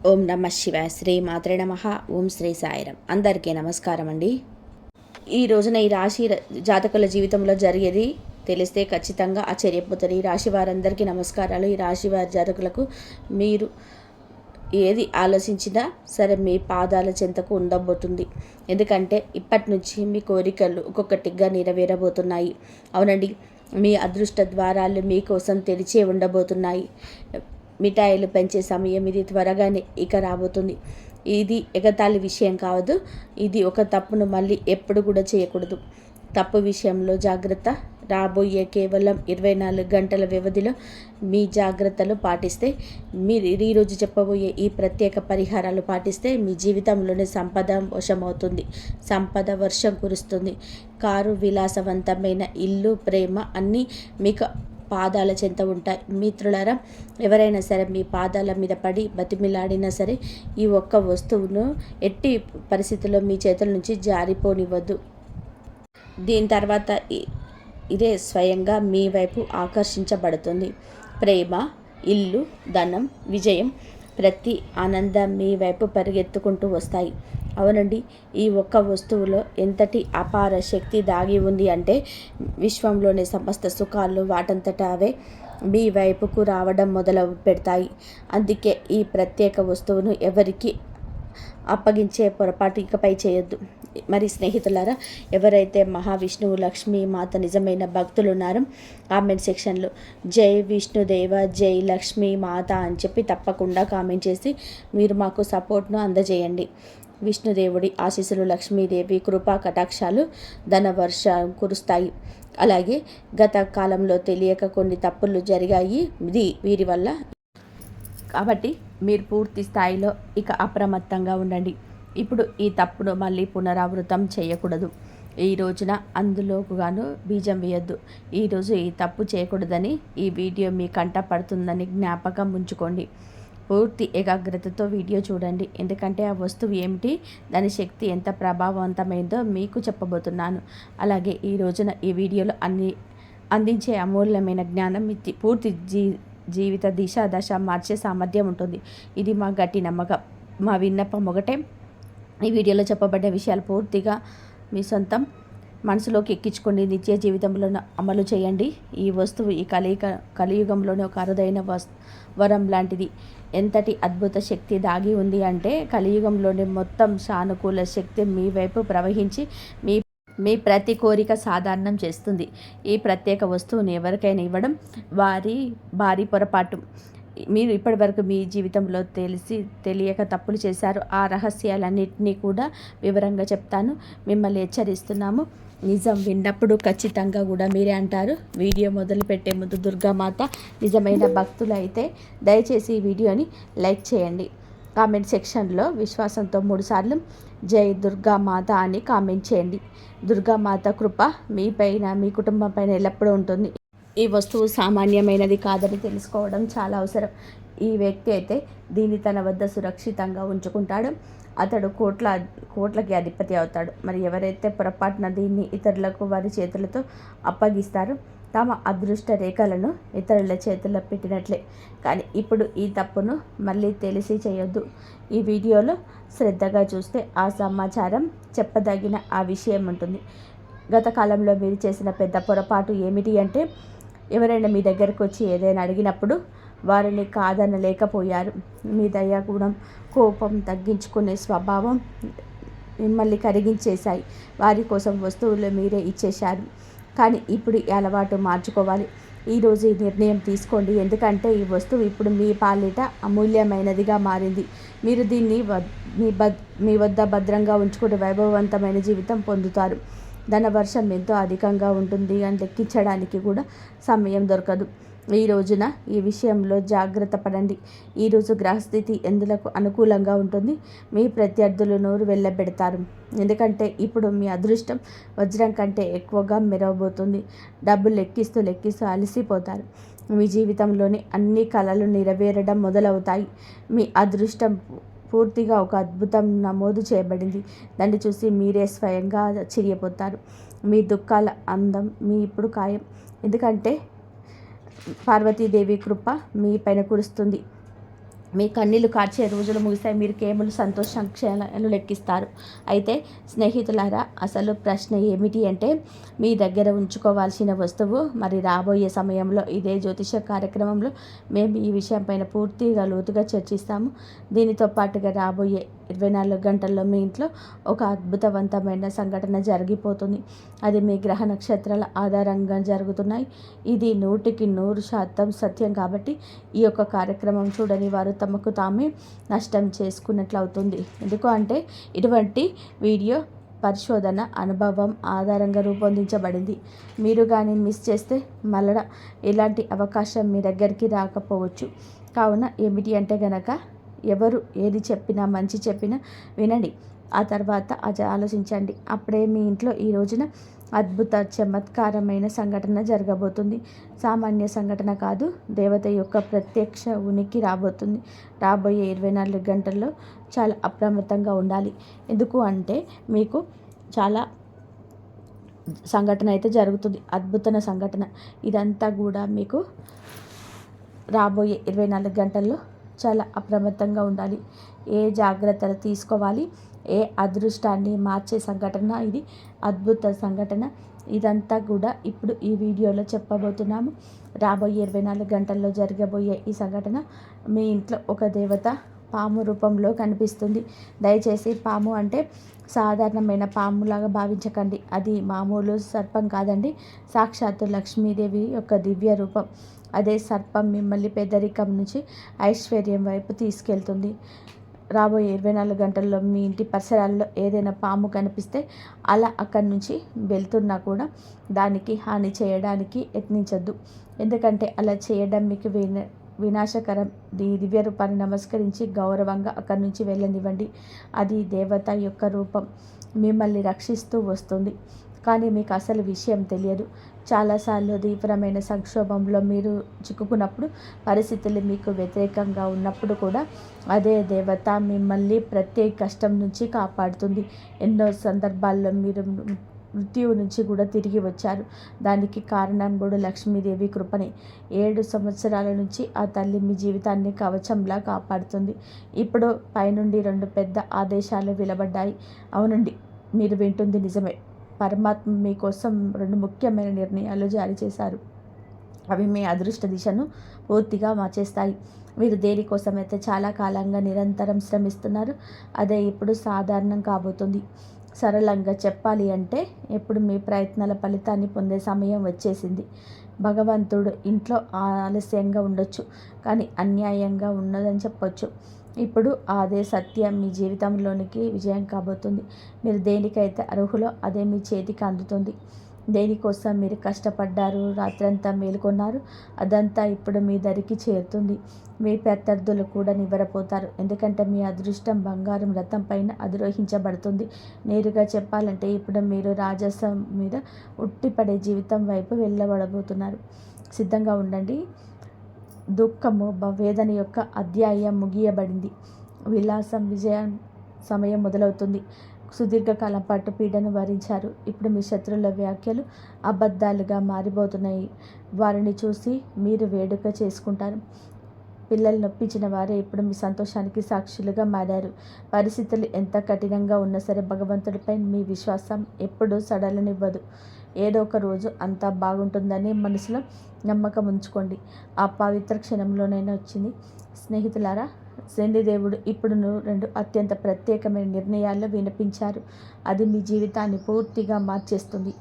ఓం నమ శివాయ. శ్రీ మాత్రే నమ. ఓం శ్రీ సాయిరం. అందరికీ నమస్కారం అండి. ఈ రోజున ఈ రాశి జాతకుల జీవితంలో జరిగేది తెలిస్తే ఖచ్చితంగా ఆశ్చర్యపోతారు. ఈ రాశి వారందరికీ నమస్కారాలు. ఈ రాశి వారి జాతకులకు మీరు ఏది ఆలోచించినా సరే మీ పాదాల చెంతకు ఉండబోతుంది. ఎందుకంటే ఇప్పటి నుంచి మీ కోరికలు ఒక్కొక్కటిగా నెరవేరబోతున్నాయి. అవునండి, మీ అదృష్ట ద్వారాలు మీకోసం తెరిచే ఉండబోతున్నాయి. మిఠాయిలు పెంచే సమయం ఇది త్వరగానే ఇక రాబోతుంది. ఇది ఎగతాళి విషయం కావద్దు. ఇది ఒక తప్పును మళ్ళీ ఎప్పుడు కూడా చేయకూడదు. తప్పు విషయంలో జాగ్రత్త. రాబోయే కేవలం 24 గంటల వ్యవధిలో మీ జాగ్రత్తలు పాటిస్తే, మీరు ఈరోజు చెప్పబోయే ఈ ప్రత్యేక పరిహారాలు పాటిస్తే మీ జీవితంలోనే సంపద వశమవుతుంది. సంపద వర్షం కురుస్తుంది. కారు, విలాసవంతమైన ఇల్లు, ప్రేమ అన్నీ మీకు పాదాల చెంత ఉంటాయి. మిత్రులారా, ఎవరైనా సరే మీ పాదాల మీద పడి బతిమిలాడినా సరే ఈ ఒక్క వస్తువును ఎట్టి పరిస్థితుల్లో మీ చేతుల నుంచి జారిపోనివ్వద్దు. దీని తర్వాత ఇదే స్వయంగా మీ వైపు ఆకర్షించబడుతుంది. ప్రేమ, ఇల్లు, ధనం, విజయం, ప్రతి ఆనందం మీ వైపు పరిగెత్తుకుంటూ వస్తాయి. అవునండి, ఈ ఒక్క వస్తువులో ఎంతటి అపార శక్తి దాగి ఉంది అంటే విశ్వంలోని సమస్త సుఖాలు వాటంతట అవే మీ వైపుకు రావడం మొదలు పెడతాయి. అందుకే ఈ ప్రత్యేక వస్తువును ఎవరికి అప్పగించే పొరపాటు ఇకపై చేయొద్దు. మరి స్నేహితులారా, ఎవరైతే మహావిష్ణువు, లక్ష్మీ మాత నిజమైన భక్తులు ఉన్నారో కామెంట్ సెక్షన్లో జై విష్ణుదేవ, జై లక్ష్మీ మాత అని చెప్పి తప్పకుండా కామెంట్ చేసి మీరు మాకు సపోర్ట్ను అందజేయండి. విష్ణుదేవుడి ఆశీస్సులు, లక్ష్మీదేవి కృపా కటాక్షాలు, ధనవర్ష కురుస్తాయి. అలాగే గత కాలంలో తెలియక కొన్ని తప్పులు జరిగాయి వీరి వల్ల. కాబట్టి మీరు పూర్తి స్థాయిలో ఇక అప్రమత్తంగా ఉండండి. ఇప్పుడు ఈ తప్పును మళ్ళీ పునరావృతం చేయకూడదు. ఈ రోజున అందులోకి గాను బీజం వేయొద్దు. ఈరోజు ఈ తప్పు చేయకూడదని ఈ వీడియో మీ కంట పడుతుందని జ్ఞాపకం ఉంచుకోండి. పూర్తి ఏకాగ్రతతో వీడియో చూడండి. ఎందుకంటే ఆ వస్తువు ఏమిటి, దాని శక్తి ఎంత ప్రభావవంతమైందో మీకు చెప్పబోతున్నాను. అలాగే ఈ రోజున ఈ వీడియోలో అందించే అమూల్యమైన జ్ఞానం పూర్తి జీవిత దశ మార్చే సామర్థ్యం ఉంటుంది. ఇది మా గట్టి నమ్మకం. మా విన్నపం ఒకటే, ఈ వీడియోలో చెప్పబడ్డ విషయాలు పూర్తిగా మీ సొంతం మనసులోకి ఎక్కించుకోండి. నిత్య జీవితంలో అమలు చేయండి. ఈ వస్తువు ఈ కలియుగంలోనే ఒక అరుదైన వరం లాంటిది. ఎంతటి అద్భుత శక్తి దాగి ఉంది అంటే కలియుగంలోనే మొత్తం సానుకూల శక్తి మీ వైపు ప్రవహించి మీ ప్రతి కోరిక సాధారణం చేస్తుంది. ఈ ప్రత్యేక వస్తువుని ఎవరికైనా ఇవ్వడం భారీ పొరపాటు. మీరు ఇప్పటివరకు మీ జీవితంలో తెలియక తప్పులు చేశారు. ఆ రహస్యాలన్నింటినీ కూడా వివరంగా చెప్తాను. మిమ్మల్ని హెచ్చరిస్తున్నాము. నిజం విన్నప్పుడు ఖచ్చితంగా కూడా మీరే అంటారు. వీడియో మొదలు పెట్టే ముందు దుర్గామాత నిజమైన భక్తులు అయితే దయచేసి ఈ వీడియోని లైక్ చేయండి. కామెంట్ సెక్షన్లో విశ్వాసంతో 3 సార్లు జై దుర్గామాత అని కామెంట్ చేయండి. దుర్గామాత కృప మీ పైన, మీ కుటుంబం పైన ఎల్లప్పుడూ ఉంటుంది. ఈ వస్తువు సామాన్యమైనది కాదని తెలుసుకోవడం చాలా అవసరం. ఈ వ్యక్తి అయితే దీన్ని తన వద్ద సురక్షితంగా ఉంచుకుంటాడు. అతడు కోట్లకి అధిపతి అవుతాడు. మరి ఎవరైతే పొరపాటున దీన్ని ఇతరులకు వారి చేతులతో అప్పగిస్తారో తమ అదృష్ట రేఖలను ఇతరుల చేతుల్లో పెట్టినట్లే. కానీ ఇప్పుడు ఈ తప్పును మళ్ళీ తెలిసి చేయొద్దు. ఈ వీడియోలో శ్రద్ధగా చూస్తే ఆ సమాచారం చెప్పదగిన ఆ విషయం ఉంటుంది. గత కాలంలో మీరు చేసిన పెద్ద పొరపాటు ఏమిటి అంటే, ఎవరైనా మీ దగ్గరకు వచ్చి ఏదైనా అడిగినప్పుడు వారిని కాదనలేకపోయారు. మీ దయాగుణం, కోపం తగ్గించుకునే స్వభావం మిమ్మల్ని కరిగించేశాయి. వారి కోసం వస్తువులు మీరే ఇచ్చేశారు. కానీ ఇప్పుడు ఈ అలవాటు మార్చుకోవాలి. ఈరోజు ఈ నిర్ణయం తీసుకోండి. ఎందుకంటే ఈ వస్తువు ఇప్పుడు మీ పాలిట అమూల్యమైనదిగా మారింది. మీరు దీన్ని మీ వద్ద భద్రంగా ఉంచుకుని వైభవవంతమైన జీవితం పొందుతారు. ధనవర్షం ఎంతో అధికంగా ఉంటుంది అని లెక్కించడానికి కూడా సమయం దొరకదు. ఈ రోజున ఈ విషయంలో జాగ్రత్త పడండి. ఈరోజు గ్రహస్థితి ఎందులకు అనుకూలంగా ఉంటుంది. మీ ప్రత్యర్థులు నోరు వెళ్ళబెడతారు. ఎందుకంటే ఇప్పుడు మీ అదృష్టం వజ్రం కంటే ఎక్కువగా మెరవబోతుంది. డబ్బు లెక్కిస్తూ అలసిపోతారు. మీ జీవితంలోని అన్ని కళలు నెరవేరడం మొదలవుతాయి. మీ అదృష్టం పూర్తిగా ఒక అద్భుతం నమోదు చేయబడింది. దాన్ని చూసి మీరే స్వయంగా ఆశ్చర్యపోతారు. మీ దుఃఖాల అందం మీ ఇప్పుడు ఖాయం. ఎందుకంటే పార్వతీదేవి కృప మీ పైన కురుస్తుంది. మీ కన్నీళ్లు కార్చే రోజులు ముగిస్తాయి. మీరు కేవలం సంతోషాలు లెక్కిస్తారు. అయితే స్నేహితులారా, అసలు ప్రశ్న ఏమిటి అంటే, మీ దగ్గర ఉంచుకోవాల్సిన వస్తువు మరి రాబోయే సమయంలో ఇదే జ్యోతిష కార్యక్రమంలో మేము ఈ విషయం పైన పూర్తిగా లోతుగా చర్చిస్తాము. దీనితో పాటుగా రాబోయే 24 గంటల్లో మీ ఇంట్లో ఒక అద్భుతవంతమైన సంఘటన జరిగిపోతుంది. అది మీ గ్రహ నక్షత్రాల ఆధారంగా జరుగుతున్నాయి. ఇది 100% సత్యం. కాబట్టి ఈ యొక్క కార్యక్రమం చూడని వారు తమకు తామే నష్టం చేసుకున్నట్లు అవుతుంది. ఎందుకు అంటే ఇటువంటి వీడియో పరిశోధన అనుభవం ఆధారంగా రూపొందించబడింది. మీరు కానీ మిస్ చేస్తే మళ్ళా ఎలాంటి అవకాశం మీ దగ్గరికి రాకపోవచ్చు. కావున ఏమిటి అంటే గనక, ఎవరు ఏది చెప్పినా, మంచి చెప్పినా వినండి. ఆ తర్వాత ఆలోచించండి. అప్పుడే మీ ఇంట్లో ఈ రోజున అద్భుత చమత్కారమైన సంఘటన జరగబోతుంది. సామాన్య సంఘటన కాదు, దేవత యొక్క ప్రత్యక్ష ఉనికి రాబోతుంది. రాబోయే 24 గంటల్లో చాలా అప్రమత్తంగా ఉండాలి. ఎందుకు అంటే మీకు చాలా సంఘటన అయితే జరుగుతుంది, అద్భుత సంఘటన. ఇదంతా కూడా మీకు రాబోయే 24 గంటల్లో చాలా అప్రమత్తంగా ఉండాలి. ఏ జాగ్రత్తలు తీసుకోవాలి, ఏ అదృష్టాన్ని మార్చే సంఘటన ఇది, అద్భుత సంఘటన. ఇదంతా కూడా ఇప్పుడు ఈ వీడియోలో చెప్పబోతున్నాము. రాబోయే 24 గంటల్లో జరగబోయే ఈ సంఘటన మీ ఇంట్లో ఒక దేవత పాము రూపంలో కనిపిస్తుంది. దయచేసి పాము అంటే సాధారణమైన పాములాగా భావించకండి. అది మామూలు సర్పం కాదండి, సాక్షాత్తు లక్ష్మీదేవి యొక్క దివ్య రూపం. అదే సర్పం మిమ్మల్ని పేదరికం నుంచి ఐశ్వర్యం వైపు తీసుకెళ్తుంది. రాబోయే 24 గంటల్లో మీ ఇంటి పరిసరాల్లో ఏదైనా పాము కనిపిస్తే అలా అక్కడి నుంచి వెళ్తున్నా కూడా దానికి హాని చేయడానికి యత్నించద్దు. ఎందుకంటే అలా చేయడం మీకు వినాశకరం. దివ్య రూపాన్ని నమస్కరించి గౌరవంగా అక్కడి నుంచి వెళ్ళనివ్వండి. అది దేవత యొక్క రూపం, మిమ్మల్ని రక్షిస్తూ వస్తుంది. కానీ మీకు అసలు విషయం తెలియదు. చాలాసార్లు తీవ్రమైన సంక్షోభంలో మీరు చిక్కుకున్నప్పుడు, పరిస్థితులు మీకు వ్యతిరేకంగా ఉన్నప్పుడు కూడా అదే దేవత మిమ్మల్ని ప్రతి కష్టం నుంచి కాపాడుతుంది. ఎన్నో సందర్భాల్లో మీరు మృత్యువు నుంచి కూడా తిరిగి వచ్చారు. దానికి కారణం కూడా లక్ష్మీదేవి కృపనే. 7 సంవత్సరాల నుంచి ఆ తల్లి మీ జీవితాన్ని కవచంలా కాపాడుతుంది. ఇప్పుడు పైనుండి 2 పెద్ద ఆదేశాలు వెలువడ్డాయి. అవునండి, మీరు వింటుంది నిజమే. పరమాత్మ మీకోసం 2 ముఖ్యమైన నిర్ణయాలు జారీ చేశారు. అవి మీ అదృష్ట దిశను పూర్తిగా మార్చేస్తాయి. మీరు దేనికోసమైతే చాలా కాలంగా నిరంతరం శ్రమిస్తున్నారు, అదే ఇప్పుడు సాధారణం కాబోతుంది. సరళంగా చెప్పాలి అంటే, ఇప్పుడు మీ ప్రయత్నాల ఫలితాన్ని పొందే సమయం వచ్చేసింది. భగవంతుడు ఇంట్లో ఆలస్యంగా ఉండొచ్చు, కానీ అన్యాయంగా ఉన్నదని చెప్పొచ్చు. ఇప్పుడు అదే సత్యం మీ జీవితంలోనికి విజయం కాబోతుంది. మీరు దేనికైతే అర్హులో అదే మీ చేతికి అందుతుంది. దేనికోసం మీరు కష్టపడ్డారు, రాత్రంతా మేలుకొన్నారు, అదంతా ఇప్పుడు మీ దరికి చేరుతుంది. మీ ప్రత్యర్థులు కూడా నివ్వెరపోతారు. ఎందుకంటే మీ అదృష్టం బంగారం రథం పైన అధిరోహించబడుతుంది. నేరుగా చెప్పాలంటే ఇప్పుడు మీరు రాజసం మీద ఉట్టిపడే జీవితం వైపు వెళ్ళబడబోతున్నారు. సిద్ధంగా ఉండండి. దుఃఖము, వేదన యొక్క అధ్యాయం ముగియబడింది. విలాసం విజయం సమయం మొదలవుతుంది. సుదీర్ఘకాలం పాటు పీడను భరించారు. ఇప్పుడు మీ శత్రువుల వ్యాఖ్యలు అబద్ధాలుగా మారిపోతున్నాయి. వారిని చూసి మీరు వేడుక చేసుకుంటారు. పిల్లలు నొప్పించిన వారే ఇప్పుడు మీ సంతోషానికి సాక్షులుగా మారారు. పరిస్థితులు ఎంత కఠినంగా ఉన్నా సరే భగవంతుడిపై మీ విశ్వాసం ఎప్పుడూ సడలనివ్వదు. ఏదో ఒక రోజు అంతా బాగుంటుందని మనసులో నమ్మకం ఉంచుకోండి. ఆ పవిత్ర క్షణంలోనైనా వచ్చింది. స్నేహితులారా, శనిదేవుడు ఇప్పుడు 2 అత్యంత ప్రత్యేకమైన నిర్ణయాలు వినిపించారు. అది మీ జీవితాన్ని పూర్తిగా మార్చేస్తుంది.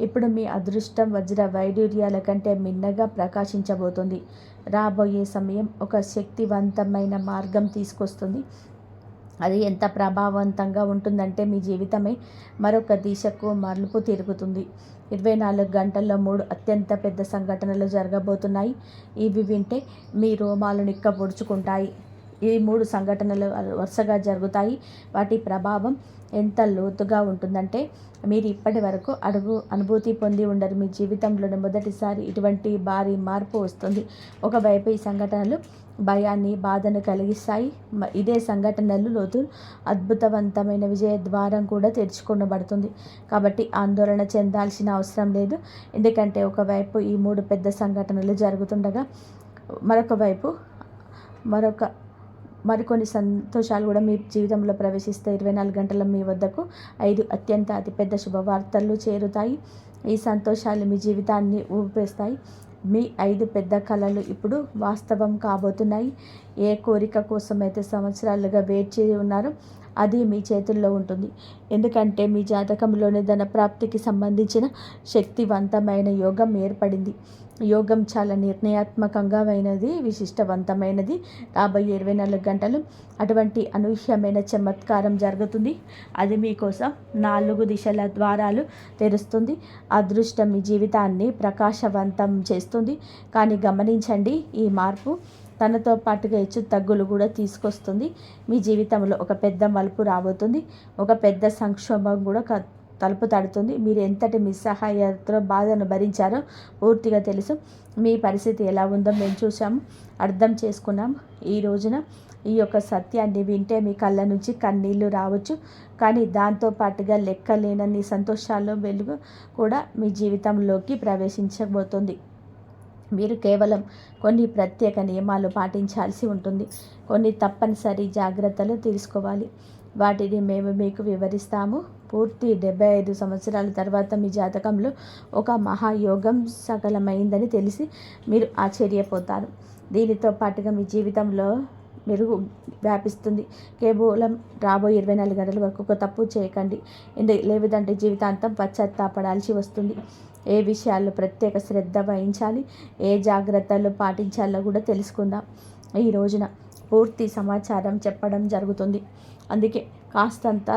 ఇప్పుడు మీ అదృష్టం వజ్ర వైడూర్యాల కంటే మిన్నగా ప్రకాశించబోతుంది. రాబోయే సమయం ఒక శక్తివంతమైన మార్గం తీసుకొస్తుంది. అది ఎంత ప్రభావవంతంగా ఉంటుందంటే మీ జీవితమే మరొక దిశకు మలుపు తిరుగుతుంది. 24 గంటల్లో 3 అత్యంత పెద్ద సంఘటనలు జరగబోతున్నాయి. ఇవి వింటే మీ రోమాలు నిక్కబొడుచుకుంటాయి. ఈ 3 సంఘటనలు వరుసగా జరుగుతాయి. వాటి ప్రభావం ఎంత లోతుగా ఉంటుందంటే మీరు ఇప్పటి వరకు అనుభూతి పొంది ఉండరు. మీ జీవితంలోనే మొదటిసారి ఇటువంటి భారీ మార్పు వస్తుంది. ఒకవైపు ఈ సంఘటనలు భయాన్ని, బాధను కలిగిస్తాయి. ఇదే సంఘటనలు లోతు అద్భుతవంతమైన విజయ ద్వారం కూడా తెరుచుకొనబడుతుంది. కాబట్టి ఆందోళన చెందాల్సిన అవసరం లేదు. ఎందుకంటే ఒకవైపు ఈ 3 పెద్ద సంఘటనలు జరుగుతుండగా మరొక మరికొన్ని సంతోషాలు కూడా మీ జీవితంలో ప్రవేశిస్తే 24 గంటల మీ వద్దకు 5 అత్యంత అతిపెద్ద శుభవార్తలు చేరుతాయి. ఈ సంతోషాలు మీ జీవితాన్ని ఊపేస్తాయి. మీ 5 పెద్ద కళలు ఇప్పుడు వాస్తవం కాబోతున్నాయి. ఏ కోరిక కోసమైతే సంవత్సరాలుగా వెయిట్ చేసి ఉన్నారో అది మీ చేతుల్లో ఉంటుంది. ఎందుకంటే మీ జాతకంలోనే ధన ప్రాప్తికి సంబంధించిన శక్తివంతమైన యోగం ఏర్పడింది. యోగం చాలా నిర్ణయాత్మకంగా అయినది, విశిష్టవంతమైనది. రాబోయే 24 గంటలు అటువంటి అనూహ్యమైన చమత్కారం జరుగుతుంది. అది మీకోసం 4 దిశల ద్వారాలు తెరుస్తుంది. అదృష్టం మీ జీవితాన్ని ప్రకాశవంతం చేస్తుంది. కానీ గమనించండి, ఈ మార్పు తనతో పాటుగా హెచ్చు తగ్గులు కూడా తీసుకొస్తుంది. మీ జీవితంలో ఒక పెద్ద మలుపు రాబోతుంది. ఒక పెద్ద సంక్షోభం కూడా తలుపు తడుతుంది. మీరు ఎంతటి నిస్సహాయతతో బాధను భరించారో పూర్తిగా తెలుసు. మీ పరిస్థితి ఎలా ఉందో మేము చూసాము, అర్థం చేసుకున్నాం. ఈ రోజున ఈ యొక్క సత్యాన్ని వింటే మీ కళ్ళ నుంచి కన్నీళ్లు రావచ్చు. కానీ దాంతో పాటుగా లెక్కలేనన్ని సంతోషాలు వెలుగు కూడా మీ జీవితంలోకి ప్రవేశించబోతుంది. మీరు కేవలం కొన్ని ప్రత్యేక నియమాలు పాటించాల్సి ఉంటుంది. కొన్ని తప్పనిసరి జాగ్రత్తలు తీసుకోవాలి. వాటిని మేము మీకు వివరిస్తాము. పూర్తి 75 సంవత్సరాల తర్వాత మీ జాతకంలో ఒక మహాయోగం సఫలమైందని తెలిసి మీరు ఆశ్చర్యపోతారు. దీనితో పాటుగా మీ జీవితంలో మెరుగు వ్యాపిస్తుంది. కేవలం రాబోయే 24 గంటల వరకు ఒక తప్పు చేయకండి. లేదంటే జీవితాంతం పశ్చాత్తాపడాల్సి వస్తుంది. ఏ విషయాల్లో ప్రత్యేక శ్రద్ధ వహించాలి, ఏ జాగ్రత్తలు పాటించాలో కూడా తెలుసుకుందాం. ఈ రోజున పూర్తి సమాచారం చెప్పడం జరుగుతుంది. అందుకే కాస్తంత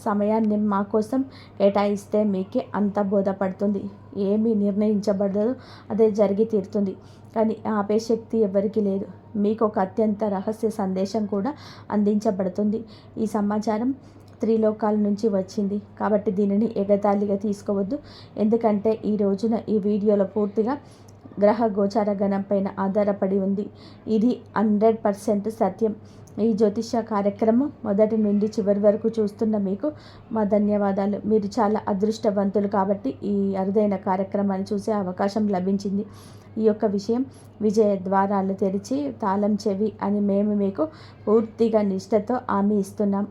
సమయాన్ని మా కోసం కేటాయిస్తే మీకే అంత బోధపడుతుంది. ఏమీ నిర్ణయించబడదో అదే జరిగి తీరుతుంది. కానీ ఆపే శక్తి ఎవరికీ లేదు. మీకు ఒక అత్యంత రహస్య సందేశం కూడా అందించబడుతుంది. ఈ సమాచారం త్రిలోకాల నుంచి వచ్చింది కాబట్టి దీనిని ఎగతాళిగా తీసుకోవద్దు. ఎందుకంటే ఈ రోజున ఈ వీడియోలో పూర్తిగా గ్రహ గోచార గణం పైన ఆధారపడి ఉంది. ఇది 100% సత్యం. ఈ జ్యోతిష కార్యక్రమం మొదటి నుండి చివరి వరకు చూస్తున్న మీకు మా ధన్యవాదాలు. మీరు చాలా అదృష్టవంతులు కాబట్టి ఈ అరుదైన కార్యక్రమాన్ని చూసే అవకాశం లభించింది. ఈ యొక్క విషయం విజయ ద్వారాలు తెరిచి తాళం చెవి అని మేము మీకు పూర్తిగా నిష్ఠతో హామీ ఇస్తున్నాం.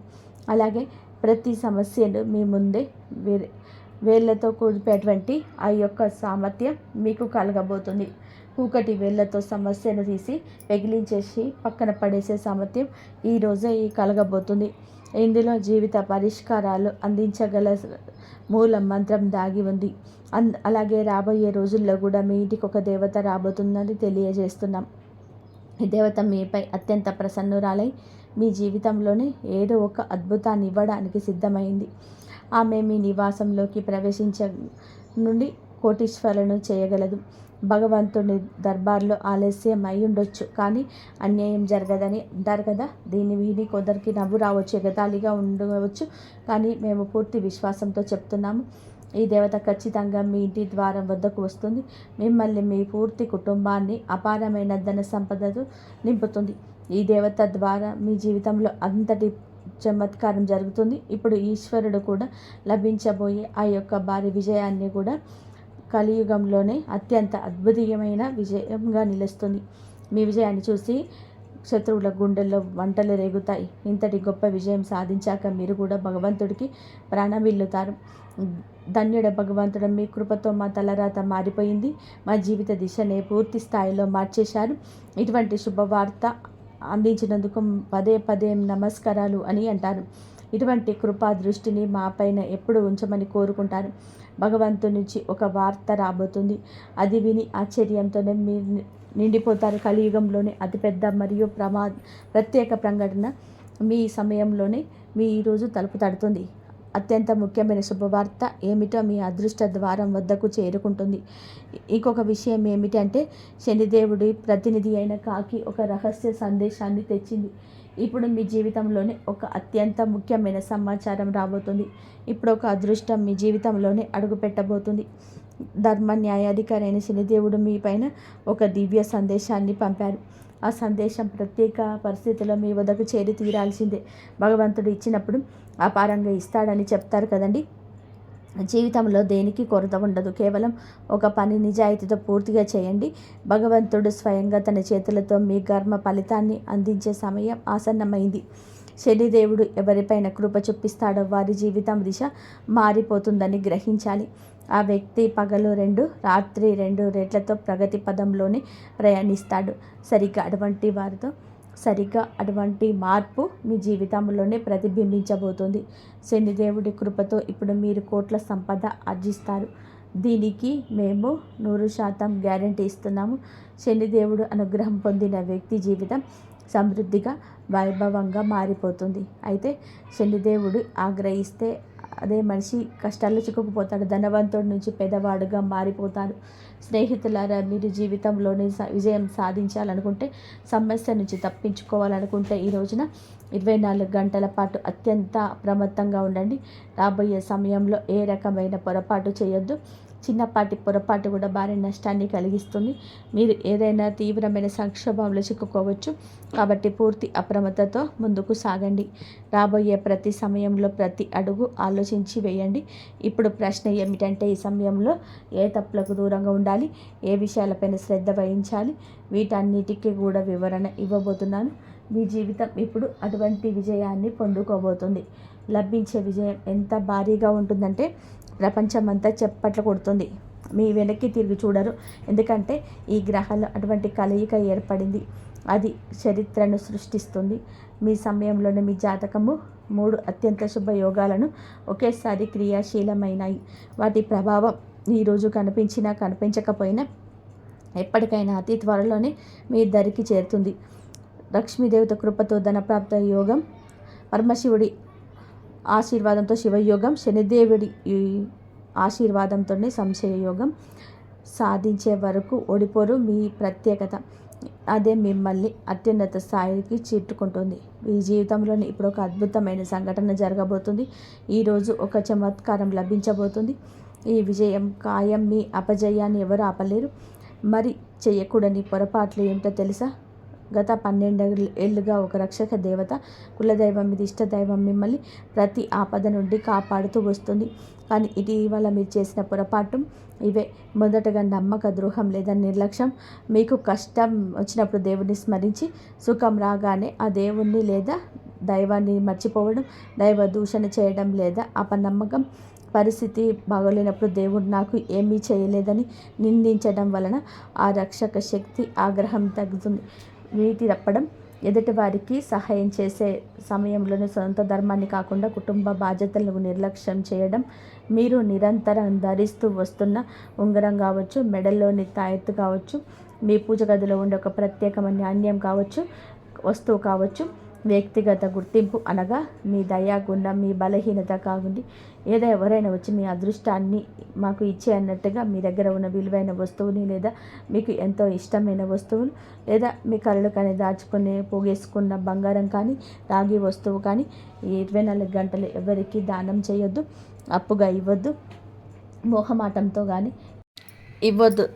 అలాగే ప్రతి సమస్యను మీ ముందే వేళ్లతో కూడిపేటువంటి ఆ యొక్క సామర్థ్యం మీకు కలగబోతుంది. కూకటి వేళ్లతో సమస్యను తీసి పెగిలించేసి పక్కన పడేసే సామర్థ్యం ఈరోజే కలగబోతుంది. ఇందులో జీవిత పరిష్కారాలు అందించగల మూల మంత్రం దాగి ఉంది. అలాగే రాబోయే రోజుల్లో కూడా మీ ఇంటికి ఒక దేవత రాబోతుందని తెలియజేస్తున్నాం. ఈ దేవత మీపై అత్యంత ప్రసన్నురాలై మీ జీవితంలోనే ఏదో ఒక అద్భుతాన్ని ఇవ్వడానికి సిద్ధమైంది. ఆమె మీ నివాసంలోకి ప్రవేశించ నుండి కోటీశ్వరులను చేయగలదు. భగవంతుని దర్బార్లో ఆలస్యం అయి ఉండొచ్చు, కానీ అన్యాయం జరగదని అంటారు కదా. దీన్ని విని కొందరికి నవ్వు రావచ్చు, ఎగతాళిగా ఉండవచ్చు. కానీ మేము పూర్తి విశ్వాసంతో చెప్తున్నాము, ఈ దేవత ఖచ్చితంగా మీ ఇంటి ద్వారం వద్దకు వస్తుంది. మిమ్మల్ని, మీ పూర్తి కుటుంబాన్ని అపారమైన ధన సంపదతో నింపుతుంది. ఈ దేవత ద్వారా మీ జీవితంలో అంతటి చమత్కారం జరుగుతుంది. ఇప్పుడు ఈశ్వరుడు కూడా లభించబోయే ఆ యొక్క భారీ విజయాన్ని కూడా కలియుగంలోనే అత్యంత అద్భుతమైన విజయంగా నిలుస్తుంది. మీ విజయాన్ని చూసి శత్రువుల గుండెల్లో మంటలు రేగుతాయి. ఇంతటి గొప్ప విజయం సాధించాక మీరు కూడా భగవంతుడికి ప్రాణమిల్లుతారు. ధన్యుడ భగవంతుడు, మీ కృపతో మా తలరాత మారిపోయింది. మా జీవిత దిశనే పూర్తి స్థాయిలో మార్చేశారు. ఇటువంటి శుభవార్త అందించినందుకు పదే పదే నమస్కారాలు అని అంటారు. ఇటువంటి కృపా దృష్టిని మా పైన ఎప్పుడు ఉంచమని కోరుకుంటారు. భగవంతుడి నుంచి ఒక వార్త రాబోతుంది. అది విని ఆశ్చర్యంతోనే మీరు నిండిపోతారు. కలియుగంలోనే అతిపెద్ద మరియు ప్రత్యేక ప్రకటన మీ సమయంలోనే మీ ఈరోజు తలుపు తడుతుంది. అత్యంత ముఖ్యమైన శుభవార్త ఏమిటో మీ అదృష్ట ద్వారం వద్దకు చేరుకుంటుంది. ఇంకొక విషయం ఏమిటంటే, శనిదేవుడి ప్రతినిధి అయిన కాకి ఒక రహస్య సందేశాన్ని తెచ్చింది. ఇప్పుడు మీ జీవితంలోనే ఒక అత్యంత ముఖ్యమైన సమాచారం రాబోతుంది. ఇప్పుడు ఒక అదృష్టం మీ జీవితంలోనే అడుగు పెట్టబోతుంది. ధర్మ న్యాయాధికారి అయిన శనిదేవుడు మీ పైన ఒక దివ్య సందేశాన్ని పంపారు. ఆ సందేశం ప్రత్యేక పరిస్థితుల్లో మీ వద్దకు చేరి తీరాల్సిందే. భగవంతుడు ఇచ్చినప్పుడు అపారంగా ఇస్తాడని చెప్తారు కదండి. జీవితంలో దేనికి కొరత ఉండదు. కేవలం ఒక పని నిజాయితీతో పూర్తిగా చేయండి. భగవంతుడు స్వయంగా తన చేతులతో మీ కర్మ ఫలితాన్ని అందించే సమయం ఆసన్నమైంది. శనిదేవుడు ఎవరిపైన కృప చూపిస్తాడో వారి జీవితం దిశ మారిపోతుందని గ్రహించాలి. ఆ వ్యక్తి పగలు 2, రాత్రి 2 రేట్లతో ప్రగతి పదంలోనే ప్రయాణిస్తాడు. సరిగ్గా అటువంటి మార్పు మీ జీవితంలోనే ప్రతిబింబించబోతుంది. శనిదేవుడి కృపతో ఇప్పుడు మీరు కోట్ల సంపద ఆర్జిస్తారు. దీనికి మేము 100% గ్యారంటీ ఇస్తున్నాము. శనిదేవుడు అనుగ్రహం పొందిన వ్యక్తి జీవితం సమృద్ధిగా, వైభవంగా మారిపోతుంది. అయితే శనిదేవుడు ఆగ్రహిస్తే అదే మనిషి కష్టాల్లో చిక్కుకుపోతాడు. ధనవంతుడి నుంచి పేదవాడుగా మారిపోతాడు. స్నేహితులారా, మీరు జీవితంలోని విజయం సాధించాలనుకుంటే, సమస్య నుంచి తప్పించుకోవాలనుకుంటే ఈ రోజున 24 గంటల పాటు అత్యంత అప్రమత్తంగా ఉండండి. రాబోయే సమయంలో ఏ రకమైన పొరపాటు చేయొద్దు. చిన్నపాటి పొరపాటు కూడా భారీ నష్టాన్ని కలిగిస్తుంది. మీరు ఏదైనా తీవ్రమైన సంక్షోభంలో చిక్కుకోవచ్చు. కాబట్టి పూర్తి అప్రమత్తతో ముందుకు సాగండి. రాబోయే ప్రతి సమయంలో ప్రతి అడుగు ఆలోచించి వేయండి. ఇప్పుడు ప్రశ్న ఏమిటంటే, ఈ సమయంలో ఏ తప్పులకు దూరంగా ఉండాలి, ఏ విషయాలపైన శ్రద్ధ వహించాలి, వీటన్నిటికీ కూడా వివరణ ఇవ్వబోతున్నాను. మీ జీవితం ఇప్పుడు అటువంటి విజయాన్ని పొందుకోబోతుంది. లభించే విజయం ఎంత భారీగా ఉంటుందంటే ప్రపంచమంతా చప్పట్లు కొడుతుంది. మీ వెనక్కి తిరిగి చూడరు. ఎందుకంటే ఈ గ్రహాలు అటువంటి కలయిక ఏర్పడింది. అది చరిత్రను సృష్టిస్తుంది. మీ సమయంలోనే మీ జాతకము 3 అత్యంత శుభ యోగాలను ఒకేసారి క్రియాశీలమైనాయి. వాటి ప్రభావం ఈరోజు కనిపించినా కనిపించకపోయినా ఎప్పటికైనా అతి త్వరలోనే మీ దరికి చేరుతుంది. లక్ష్మీదేవత కృపతో ధనప్రాప్త యోగం, పరమశివుడి ఆశీర్వాదంతో శివయోగం, శనిదేవుడి ఆశీర్వాదంతోనే సంశయ యోగం. సాధించే వరకు ఓడిపోరు. మీ ప్రత్యేకత అదే మిమ్మల్ని అత్యున్నత స్థాయికి చేర్చుకుంటుంది. మీ జీవితంలోని ఇప్పుడు ఒక అద్భుతమైన సంఘటన జరగబోతుంది. ఈరోజు ఒక చమత్కారం లభించబోతుంది. ఈ విజయం ఖాయం. మీ అపజయాన్ని ఎవరు ఆపలేరు. మరి చేయకూడని పొరపాట్లు ఏమిటో తెలుసా? గత 12 ఏళ్ళుగా ఒక రక్షక దేవత, కులదైవం, ఇది ఇష్టదైవం మిమ్మల్ని ప్రతి ఆపద నుండి కాపాడుతూ వస్తుంది. కానీ ఇటీవల మీరు చేసిన పొరపాటు ఇవే. మొదటగా నమ్మక ద్రోహం లేదా నిర్లక్ష్యం. మీకు కష్టం వచ్చినప్పుడు దేవుడిని స్మరించి, సుఖం రాగానే ఆ దేవుణ్ణి లేదా దైవాన్ని మర్చిపోవడం, దైవ దూషణ చేయడం లేదా అపనమ్మకం. పరిస్థితి బాగోలేనప్పుడు దేవుడు నాకు ఏమీ చేయలేదని నిందించడం వలన ఆ రక్షక శక్తి ఆగ్రహం తగ్గుతుంది. వీటి తప్పడం, ఎదుటి వారికి సహాయం చేసే సమయంలోనే సొంత ధర్మాన్ని కాకుండా కుటుంబ బాధ్యతలను నిర్లక్ష్యం చేయడం, మీరు నిరంతరం ధరిస్తూ వస్తున్న ఉంగరం కావచ్చు, మెడల్లోని తాయెత్తు కావచ్చు, మీ పూజ గదిలో ఉండే ఒక ప్రత్యేకమైన నాణ్యం కావచ్చు, వస్తువు కావచ్చు, వ్యక్తిగత గుర్తింపు అనగా మీ దయా గుణం, మీ బలహీనత కాకుండా ఏదో ఎవరైనా వచ్చి మీ అదృష్టాన్ని మాకు ఇచ్చే అన్నట్టుగా మీ దగ్గర ఉన్న విలువైన వస్తువుని లేదా మీకు ఎంతో ఇష్టమైన వస్తువులు లేదా మీ కళ్ళు కానీ దాచుకుని పోగేసుకున్న బంగారం కానీ రాగి వస్తువు కానీ 24 గంటలు ఎవరికి దానం చేయొద్దు. అప్పుగా ఇవ్వద్దు. మోహమాటంతో కానీ ఇవ్వద్దు.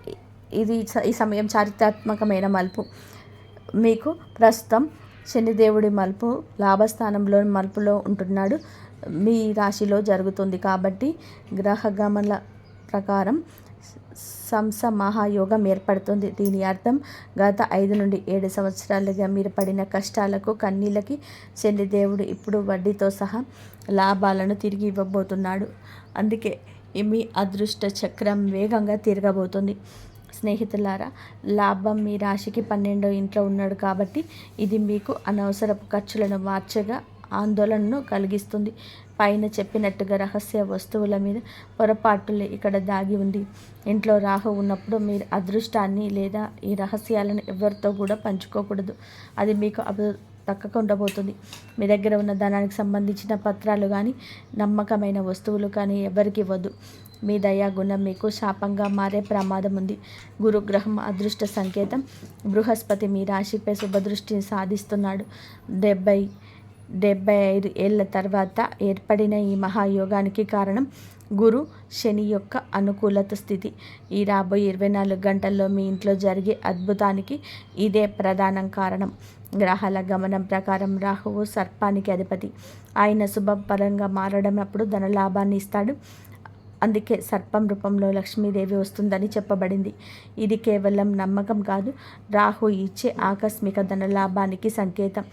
ఈ సమయం చారిత్రాత్మకమైన మలుపు. మీకు ప్రస్తుతం శనిదేవుడి మలుపు లాభస్థానంలో మలుపులో ఉంటున్నాడు. మీ రాశిలో జరుగుతుంది. కాబట్టి గ్రహగమన ప్రకారం మహాయోగం ఏర్పడుతుంది. దీని అర్థం గత 5 నుండి 7 సంవత్సరాలుగా మీరు పడిన కష్టాలకు, కన్నీళ్ళకి శనిదేవుడు ఇప్పుడు వడ్డీతో సహా లాభాలను తిరిగి ఇవ్వబోతున్నాడు. అందుకే మీ అదృష్ట చక్రం వేగంగా తిరగబోతుంది. స్నేహితులారా, లాభం మీ రాశికి 12వ ఇంట్లో ఉన్నాడు కాబట్టి ఇది మీకు అనవసరపు ఖర్చులను మార్చగా ఆందోళనను కలిగిస్తుంది. పైన చెప్పినట్టుగా రహస్య వస్తువుల మీద పొరపాటులే ఇక్కడ దాగి ఉంది. ఇంట్లో రాహు ఉన్నప్పుడు మీరు అదృష్టాన్ని లేదా ఈ రహస్యాలను ఎవరితో కూడా పంచుకోకూడదు. అది మీకు దక్కకుండా పోతుంది. మీ దగ్గర ఉన్న ధనానికి సంబంధించిన పత్రాలు కానీ నమ్మకమైన వస్తువులు కానీ ఎవరికి ఇవ్వద్దు. మీ దయా గుణం మీకు శాపంగా మారే ప్రమాదం ఉంది. గురుగ్రహం అదృష్ట సంకేతం. బృహస్పతి మీ రాశిపై శుభదృష్టిని సాధిస్తున్నాడు. 75 ఏళ్ల తర్వాత ఏర్పడిన ఈ మహాయోగానికి కారణం గురు శని యొక్క అనుకూలత స్థితి. ఈ రాబోయే 24 గంటల్లో మీ ఇంట్లో జరిగే అద్భుతానికి ఇదే ప్రధాన కారణం. గ్రహాల గమనం ప్రకారం రాహువు సర్పానికి అధిపతి. ఆయన శుభపరంగా మారడం అప్పుడు ధనలాభాన్ని ఇస్తాడు. అందుకే సర్పం రూపంలో లక్ష్మీదేవి వస్తుందని చెప్పబడింది. ఇది కేవలం నమ్మకం కాదు, రాహు ఇచ్చే ఆకస్మిక ధనలాభానికి సంకేతం.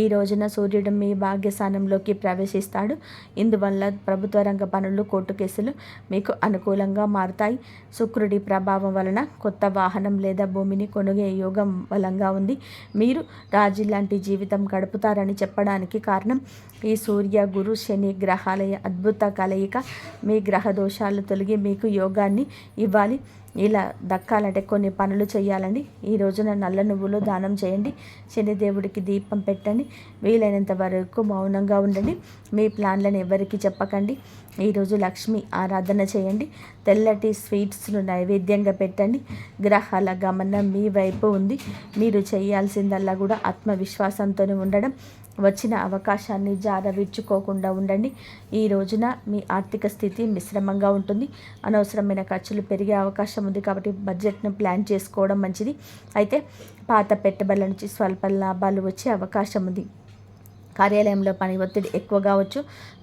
ఈ రోజున సూర్యుడు మీ భాగ్యస్థానంలోకి ప్రవేశిస్తాడు. ఇందువల్ల ప్రభుత్వ రంగ పనులు, కోర్టు కేసులు మీకు అనుకూలంగా మారుతాయి. శుక్రుడి ప్రభావం వలన కొత్త వాహనం లేదా భూమిని కొనుగే యోగం బలంగా ఉంది. మీరు రాజు లాంటి జీవితం గడుపుతారని చెప్పడానికి కారణం ఈ సూర్య, గురు, శని గ్రహాల అద్భుత కలయిక. మీ గ్రహ దోషాలు తొలగి మీకు యోగాన్ని ఇవ్వాలి. ఇలా దక్కాలంటే కొన్ని పనులు చేయాలండి. ఈ రోజున నల్ల నువ్వులు దానం చేయండి. శనిదేవుడికి దీపం పెట్టండి. వీలైనంత వరకు మౌనంగా ఉండండి. మీ ప్లాన్లను ఎవరికి చెప్పకండి. ఈరోజు లక్ష్మి ఆరాధన చేయండి. తెల్లటి స్వీట్స్ను నైవేద్యంగా పెట్టండి. గ్రహాల గమనం మీ వైపు ఉంది. మీరు చేయాల్సిందల్లా కూడా ఆత్మవిశ్వాసంతో ఉండడం. వచ్చిన అవకాశాన్ని జారవిడ్చుకోకుండా ఉండండి. ఈ రోజున మీ ఆర్థిక స్థితి మిశ్రమంగా ఉంటుంది. అనవసరమైన ఖర్చులు పెరిగే అవకాశం ఉంది కాబట్టి బడ్జెట్ను ప్లాన్ చేసుకోవడం మంచిది. అయితే పాత పెట్టుబడుల నుంచి స్వల్ప లాభాలు వచ్చే అవకాశం ఉంది. కార్యాలయంలో పని ఒత్తిడి ఎక్కువ కావచ్చు.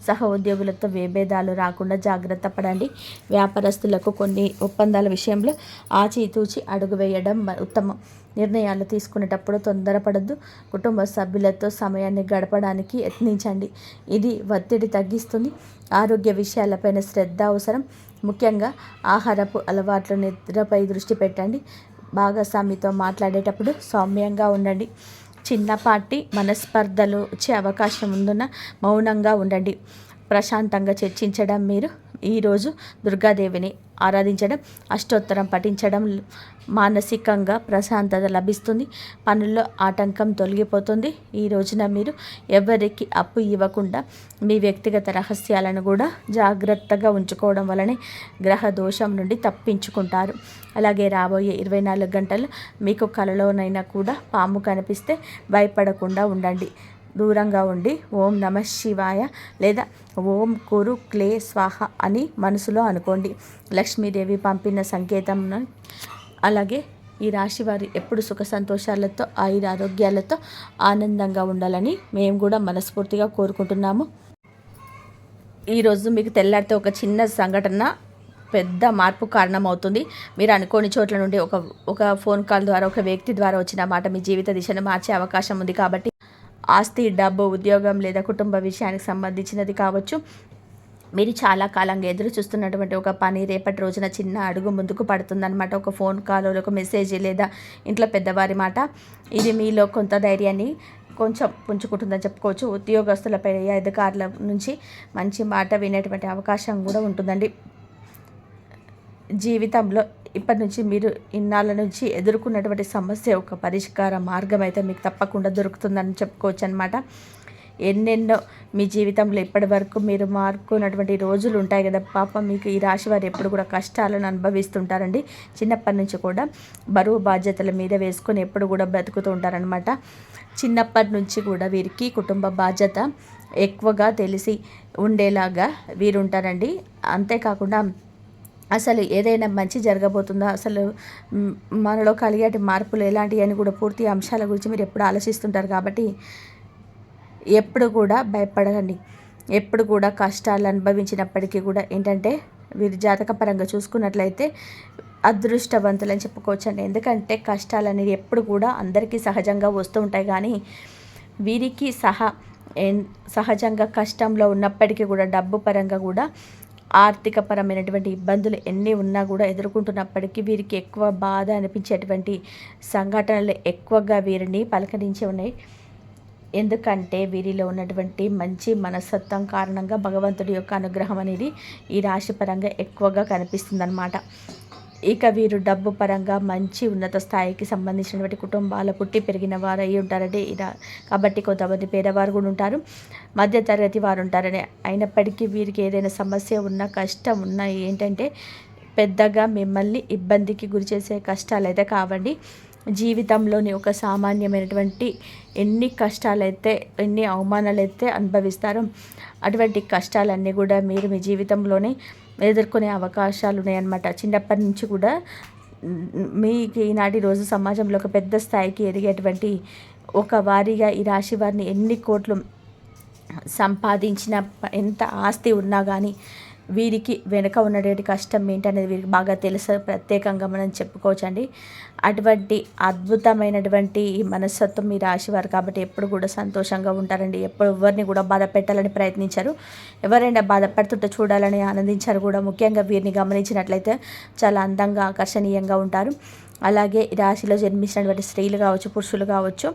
సహ ఉద్యోగులతో విభేదాలు రాకుండా జాగ్రత్త పడండి. వ్యాపారస్తులకు కొన్ని ఒప్పందాల విషయంలో ఆచితూచి అడుగు వేయడం ఉత్తమం. నిర్ణయాలు తీసుకునేటప్పుడు తొందరపడద్దు. కుటుంబ సభ్యులతో సమయాన్ని గడపడానికి యత్నించండి. ఇది ఒత్తిడి తగ్గిస్తుంది. ఆరోగ్య విషయాలపైన శ్రద్ధ అవసరం. ముఖ్యంగా ఆహారపు అలవాట్లు, నిద్రపై దృష్టి పెట్టండి. భాగస్వామితో మాట్లాడేటప్పుడు సౌమ్యంగా ఉండండి. చిన్నపాటి మనస్పర్ధలు వచ్చే అవకాశం ఉందున మౌనంగా ఉండండి. ప్రశాంతంగా చర్చించడం. మీరు ఈరోజు దుర్గాదేవిని ఆరాధించడం, అష్టోత్తరం పఠించడం మానసికంగా ప్రశాంతత లభిస్తుంది. పనుల్లో ఆటంకం తొలగిపోతుంది. ఈ రోజున మీరు ఎవరికి అప్పు ఇవ్వకుండా మీ వ్యక్తిగత రహస్యాలను కూడా జాగ్రత్తగా ఉంచుకోవడం వలనే గ్రహ దోషం నుండి తప్పించుకుంటారు. అలాగే రాబోయే 24 గంటలు మీకు కలలోనైనా కూడా పాము కనిపిస్తే భయపడకుండా ఉండండి. దూరంగా ఉండి ఓం నమ శివాయ లేదా ఓం కురు క్లే స్వాహ అని మనసులో అనుకోండి. లక్ష్మీదేవి పంపిన సంకేతం. అలాగే ఈ రాశి వారు ఎప్పుడు సుఖ సంతోషాలతో, ఆయురారోగ్యాలతో ఆనందంగా ఉండాలని మేము కూడా మనస్ఫూర్తిగా కోరుకుంటున్నాము. ఈరోజు మీకు తెల్లారితే ఒక చిన్న సంఘటన పెద్ద మార్పు కారణమవుతుంది. మీరు అనుకోని చోట్ల నుండి ఒక ఫోన్ కాల్ ద్వారా, ఒక వ్యక్తి ద్వారా వచ్చిన మాట మీ జీవిత దిశను మార్చే అవకాశం ఉంది. కాబట్టి ఆస్తి, డబ్బు, ఉద్యోగం లేదా కుటుంబ విషయానికి సంబంధించినది కావచ్చు. మీరు చాలా కాలంగా ఎదురు చూస్తున్నటువంటి ఒక పని రేపటి రోజున చిన్న అడుగు ముందుకు పడుతుందన్నమాట. ఒక ఫోన్ కాల్, ఒక మెసేజ్ లేదా ఇంట్లో పెద్దవారి మాట. ఇది మీలో కొంత ధైర్యాన్ని కొంచెం పుంజుకుంటుందని చెప్పుకోవచ్చు. ఉద్యోగస్తులపై, అధికారుల నుంచి మంచి మాట వినేటువంటి అవకాశం కూడా ఉంటుందండి. జీవితంలో ఇప్పటి నుంచి మీరు ఇన్నాళ్ళ నుంచి ఎదుర్కొన్నటువంటి సమస్య ఒక పరిష్కార మార్గం అయితే మీకు తప్పకుండా దొరుకుతుందని చెప్పుకోవచ్చు అనమాట. ఎన్నెన్నో మీ జీవితంలో ఇప్పటి వరకు మీరు మార్చుకున్నటువంటి రోజులు ఉంటాయి కదా. పాపం మీకు ఈ రాశి వారు ఎప్పుడు కూడా కష్టాలను అనుభవిస్తుంటారండి. చిన్నప్పటి నుంచి కూడా బరువు బాధ్యతల మీద వేసుకొని ఎప్పుడు కూడా బ్రతుకుతూ ఉంటారనమాట. చిన్నప్పటి నుంచి కూడా వీరికి కుటుంబ బాధ్యత ఎక్కువగా తెలిసి ఉండేలాగా వీరుంటారండి. అంతేకాకుండా అసలు ఏదైనా మంచి జరగబోతుందా, అసలు మనలో కలిగేటి మార్పులు ఎలాంటివి అని కూడా పూర్తి అంశాల గురించి మీరు ఎప్పుడు ఆలోచిస్తుంటారు. కాబట్టి ఎప్పుడు కూడా భయపడకండి. ఎప్పుడు కూడా కష్టాలు అనుభవించినప్పటికీ కూడా ఏంటంటే వీరి జాతకపరంగా చూసుకున్నట్లయితే అదృష్టవంతులని చెప్పుకోవచ్చండి. ఎందుకంటే కష్టాలు అనేవి ఎప్పుడు కూడా అందరికీ సహజంగా వస్తూ ఉంటాయి. కానీ వీరికి సహజంగా కష్టంలో ఉన్నప్పటికీ కూడా డబ్బు పరంగా కూడా ఆర్థికపరమైనటువంటి ఇబ్బందులు ఎన్ని ఉన్నా కూడా ఎదుర్కొంటున్నప్పటికీ వీరికి ఎక్కువ బాధ అనిపించేటువంటి సంఘటనలు ఎక్కువగా వీరిని పలకరించి ఉన్నాయి. ఎందుకంటే వీరిలో ఉన్నటువంటి మంచి మనస్తత్వం కారణంగా భగవంతుడి యొక్క అనుగ్రహం అనేది ఈ రాశి పరంగా ఎక్కువగా కనిపిస్తుందన్నమాట. ఇక వీరు డబ్బు పరంగా మంచి ఉన్నత స్థాయికి సంబంధించినటువంటి కుటుంబాల పుట్టి పెరిగిన వారు అయి ఉంటారండి. కాబట్టి కొంతమంది పేదవారు కూడా ఉంటారు, మధ్యతరగతి వారు ఉంటారని. అయినప్పటికీ వీరికి ఏదైనా సమస్య ఉన్నా, కష్టం ఉన్నా ఏంటంటే పెద్దగా మిమ్మల్ని ఇబ్బందికి గురి చేసే కష్టాలు అయితే కావండి. జీవితంలోని ఒక సామాన్యమైనటువంటి ఎన్ని కష్టాలైతే, ఎన్ని అవమానాలైతే అనుభవిస్తారో అటువంటి కష్టాలన్నీ కూడా మీరు మీ జీవితంలోనే ఎదుర్కొనే అవకాశాలు ఉన్నాయన్నమాట. చిన్నప్పటి నుంచి కూడా మీకు ఈనాటి రోజు సమాజంలో ఒక పెద్ద స్థాయికి ఎదిగేటువంటి ఒక వారిగా ఈ రాశి వారిని ఎన్ని కోట్లు సంపాదించిన, ఎంత ఆస్తి ఉన్నా కానీ వీరికి వెనుక ఉన్నటువంటి కష్టం ఏంటనేది వీరికి బాగా తెలుసు, ప్రత్యేకంగా మనం చెప్పుకోవచ్చండి. అటువంటి అద్భుతమైనటువంటి ఈ మనస్తత్వం మీ రాశివారు కాబట్టి ఎప్పుడు కూడా సంతోషంగా ఉంటారండి. ఎప్పుడు ఎవరిని కూడా బాధ పెట్టాలని ప్రయత్నించారు, ఎవరైనా బాధపడుతుంటే చూడాలని ఆనందించారు కూడా. ముఖ్యంగా వీరిని గమనించినట్లయితే చాలా అందంగా ఆకర్షణీయంగా ఉంటారు. అలాగే ఈ రాశిలో జన్మించినటువంటి స్త్రీలు కావచ్చు, పురుషులు కావచ్చు,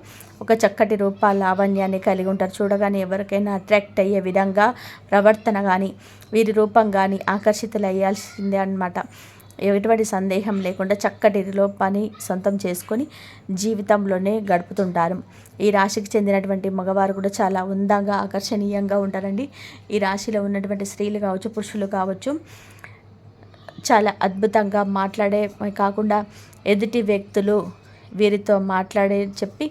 ఒక చక్కటి రూప లావణ్యాన్ని కలిగి ఉంటారు. చూడగానే ఎవరికైనా అట్రాక్ట్ అయ్యే విధంగా ప్రవర్తన కానీ, వీరి రూపం కానీ ఆకర్షితులయ్యాల్సిందే అన్నమాట. ఎటువంటి సందేహం లేకుండా చక్కటి పని సొంతం చేసుకొని జీవితంలోనే గడుపుతుంటారు. ఈ రాశికి చెందినటువంటి మగవారు కూడా చాలా అందంగా ఆకర్షణీయంగా ఉంటారండి. ఈ రాశిలో ఉన్నటువంటి స్త్రీలు కావచ్చు, పురుషులు కావచ్చు, చాలా అద్భుతంగా మాట్లాడే కాకుండా ఎదుటి వ్యక్తులు వీరితో మాట్లాడే చెప్పి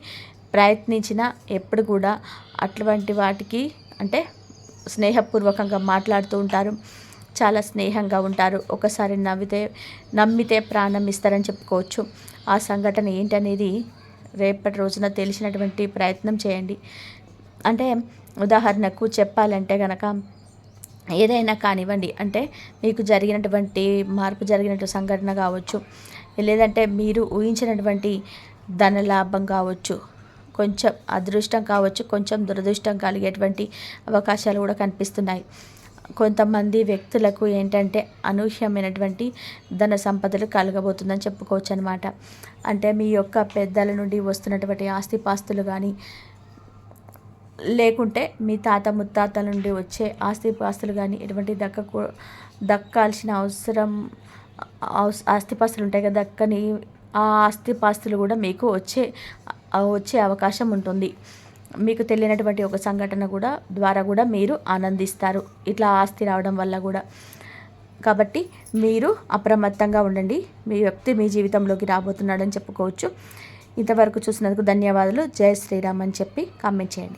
ప్రయత్నించిన ఎప్పుడు కూడా అటువంటి వాటికి అంటే స్నేహపూర్వకంగా మాట్లాడుతూ ఉంటారు. చాలా స్నేహంగా ఉంటారు. ఒకసారి నమ్మితే ప్రాణం ఇస్తారని చెప్పుకోవచ్చు. ఆ సంఘటన ఏంటనేది రేపటి రోజున తెలిసినటువంటి ప్రయత్నం చేయండి. అంటే ఉదాహరణకు చెప్పాలంటే కనుక ఏదైనా కానివ్వండి, అంటే మీకు జరిగినటువంటి మార్పు జరిగినటువంటి సంఘటన కావచ్చు, లేదంటే మీరు ఊహించినటువంటి ధనలాభం కావచ్చు, కొంచెం అదృష్టం కావచ్చు, కొంచెం దురదృష్టం కలిగేటువంటి అవకాశాలు కూడా కనిపిస్తున్నాయి. కొంతమంది వ్యక్తులకు ఏంటంటే అనూహ్యమైనటువంటి ధన సంపదలు కలగబోతుందని చెప్పుకోవచ్చు అనమాట. అంటే మీ యొక్క పెద్దల నుండి వస్తున్నటువంటి ఆస్తిపాస్తులు కానీ, లేకుంటే మీ తాత ముత్తాతల నుండి వచ్చే ఆస్తిపాస్తులు కానీ ఎటువంటి దక్కాల్సిన ఆస్తిపాస్తులు ఉంటాయి కదా, దక్కని ఆ ఆస్తిపాస్తులు కూడా మీకు వచ్చే అవకాశం ఉంటుంది. మీకు తెలియనటువంటి ఒక సంఘటన ద్వారా కూడా మీరు ఆనందిస్తారు, ఇట్లా ఆస్తి రావడం వల్ల కూడా. కాబట్టి మీరు అప్రమత్తంగా ఉండండి. మీ వ్యక్తి మీ జీవితంలోకి రాబోతున్నాడని చెప్పుకోవచ్చు. ఇంతవరకు చూసినందుకు ధన్యవాదాలు. జై శ్రీరామ్ అని చెప్పి కామెంట్ చేయండి.